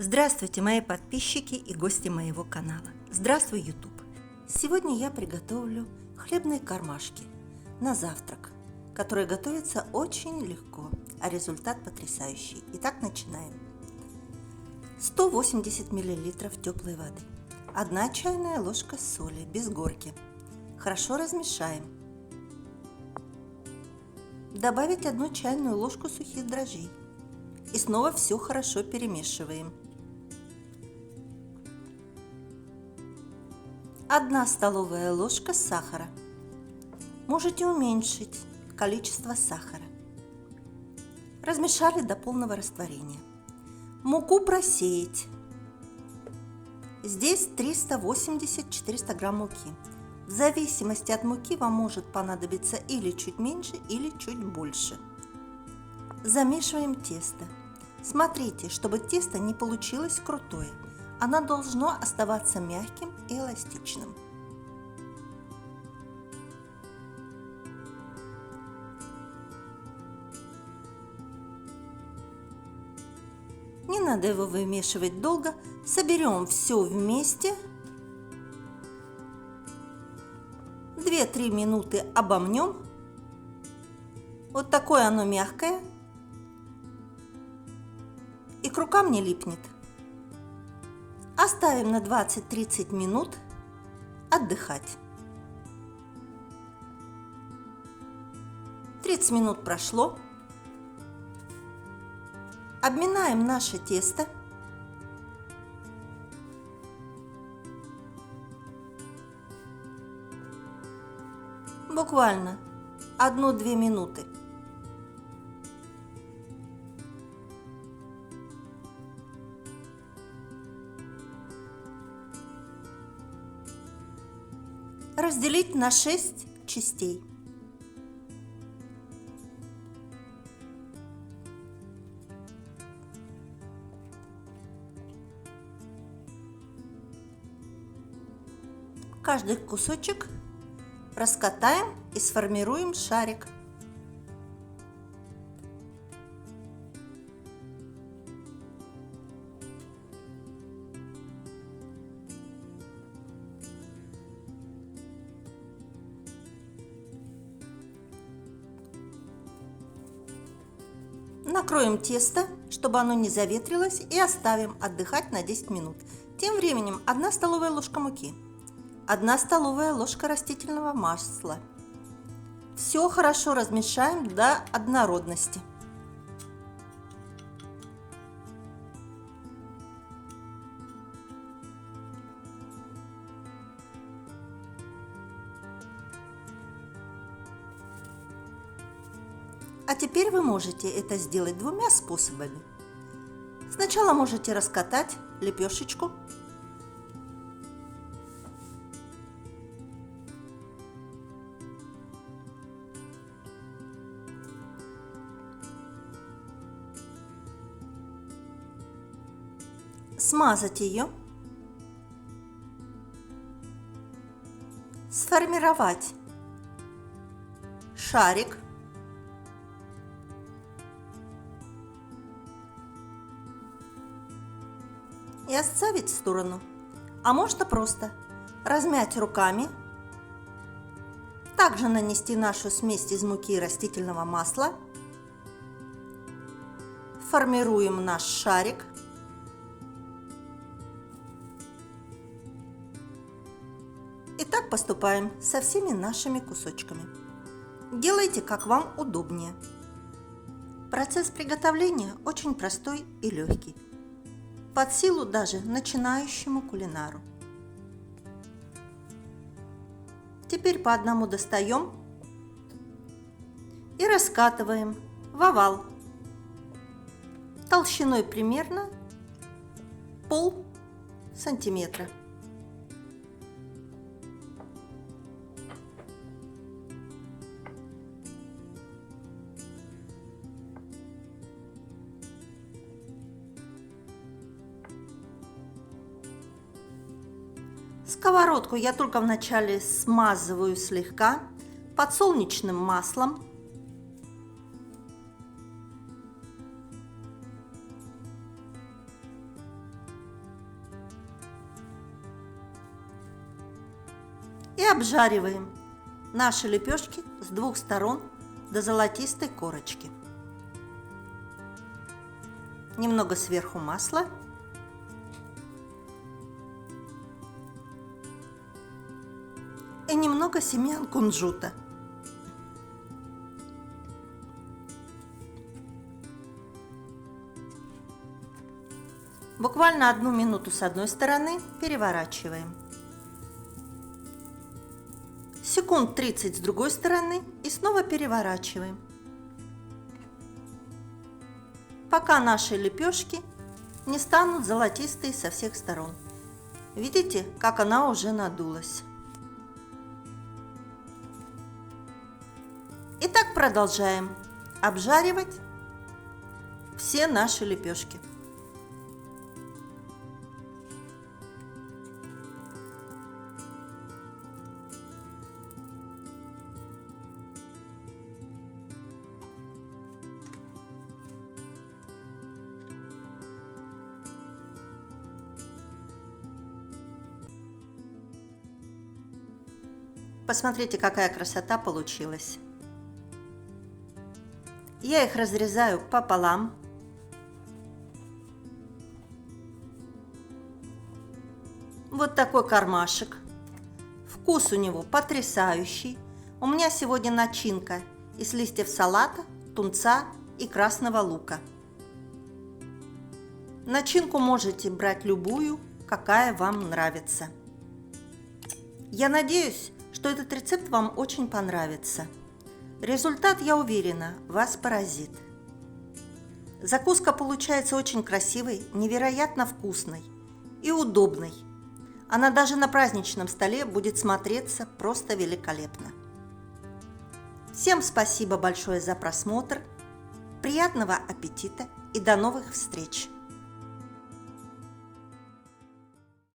Здравствуйте, мои подписчики и гости моего канала. Здравствуй, YouTube! Сегодня я приготовлю хлебные кармашки на завтрак, которые готовятся очень легко, а результат потрясающий. Итак, начинаем. 180 мл теплой воды, 1 чайная ложка соли без горки. Хорошо размешаем. Добавить 1 чайную ложку сухих дрожжей. И снова все хорошо перемешиваем. 1 столовая ложка сахара. Можете уменьшить количество сахара. Размешали до полного растворения. Муку просеять. Здесь 380-400 грамм муки. В зависимости от муки вам может понадобиться или чуть меньше, или чуть больше. Замешиваем тесто. Смотрите, чтобы тесто не получилось крутое. Оно должно оставаться мягким и эластичным. Не надо его вымешивать долго. Соберем все вместе. 2-3 минуты обомнем. Вот такое оно мягкое. И к рукам не липнет. Оставим на 20-30 минут отдыхать. 30 минут прошло. Обминаем наше тесто. Буквально 1-2 минуты. Разделить на 6 частей. Каждый кусочек раскатаем и сформируем шарик. Накроем тесто, чтобы оно не заветрилось, и оставим отдыхать на 10 минут. Тем временем 1 столовая ложка муки, 1 столовая ложка растительного масла. Все хорошо размешаем до однородности. А теперь вы можете это сделать 2 способами. Сначала можете раскатать лепешечку. Смазать ее. Сформировать шарик. И отставить в сторону. А можно просто размять руками. Также нанести нашу смесь из муки и растительного масла. Формируем наш шарик. И так поступаем со всеми нашими кусочками. Делайте, как вам удобнее. Процесс приготовления очень простой и легкий. Под силу даже начинающему кулинару. Теперь по одному достаем и раскатываем в овал толщиной примерно пол сантиметра. Сковородку я только вначале смазываю слегка подсолнечным маслом. И обжариваем наши лепешки с двух сторон до золотистой корочки. Немного сверху масла. И немного семян кунжута. Буквально 1 минуту с одной стороны переворачиваем. Секунд 30 с другой стороны и снова переворачиваем. Пока наши лепешки не станут золотистые со всех сторон. Видите, как она уже надулась. И так продолжаем обжаривать все наши лепешки. Посмотрите, какая красота получилась. Я их разрезаю пополам. Вот такой кармашек. Вкус у него потрясающий. У меня сегодня начинка из листьев салата, тунца и красного лука. Начинку можете брать любую, какая вам нравится. Я надеюсь, что этот рецепт вам очень понравится. Результат, я уверена, вас поразит. Закуска получается очень красивой, невероятно вкусной и удобной. Она даже на праздничном столе будет смотреться просто великолепно. Всем спасибо большое за просмотр. Приятного аппетита и до новых встреч!